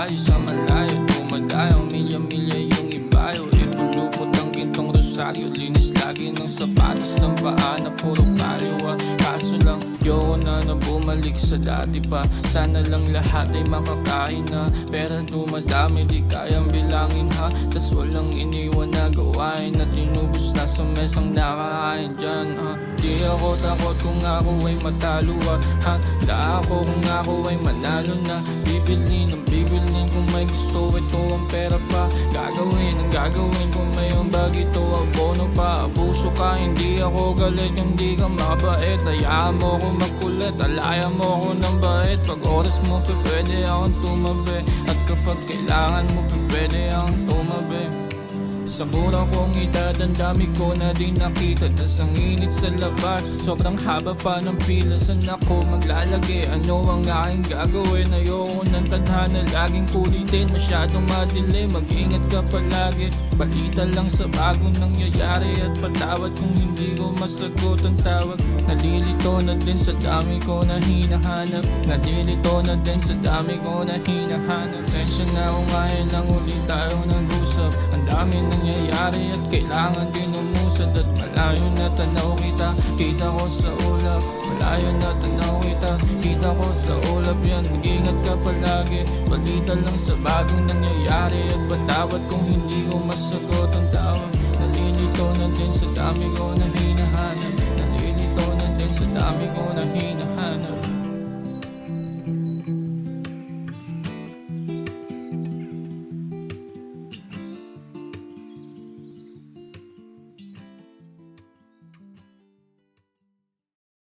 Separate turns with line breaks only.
tayo sa malayo. Dumadayang milya-milya yung ibayo. Ipulupot ang gintong rosaryo. Linis lagi ng sapatos ng paa na puro kaliwa. Kaso lang, yoko na bumalik sa dati pa. Sana lang lahat ay makakain na. Pera dumadami, di kayang bilangin ha. Tas walang iniwan na gawain. At inubos na sa mesang nakahain dyan ha. Di ako takot kung ako ay matalo ha. Handa ako kung ako ay manalo na. Bibilin ang bibilin kung may gusto. Ito ang pera pa. Gagawin ang gagawin kung may ambag. Ito abono pa. Abuso ka, hindi ako galit. Hindi ka mabait. Hayaan mo ko magkulit. Alaya mo ko ng bait. Pag oras mo pwede akong tumabi. At kapag kailangan mo pwede akong tumabi. Sa mura kong edad, ang dami ko na din nakita. Tas ang init sa labas, sobrang haba pa ng pila. Saan ako maglalagay? Ano ang aking gagawin? Ayoko ng tadhana, laging kulitin. Masyadong madilim, mag-ingat ka palagi. Balita lang sa bagong nangyayari. At patawad kung hindi ko masagot ang tawag. Nalilito na din sa dami ko na hinahanap. Nalilito na din sa dami ko na hinahanap. Sensya na kung ngayon lang ulit tayo nag-usap. Ang dami nangyayari at kailangan din umusad. At malayo na tanaw kita, kita ko sa ulap. Malayo na tanaw kita, kita ko sa ulap yan. Mag-ingat ka palagi, balita lang sa bagong nangyayari. At patawad kung hindi ko masagot ang tawag. Nalilito na din sa dami ko na hinahanap. Nalilito na din sa dami ko na hinahanap.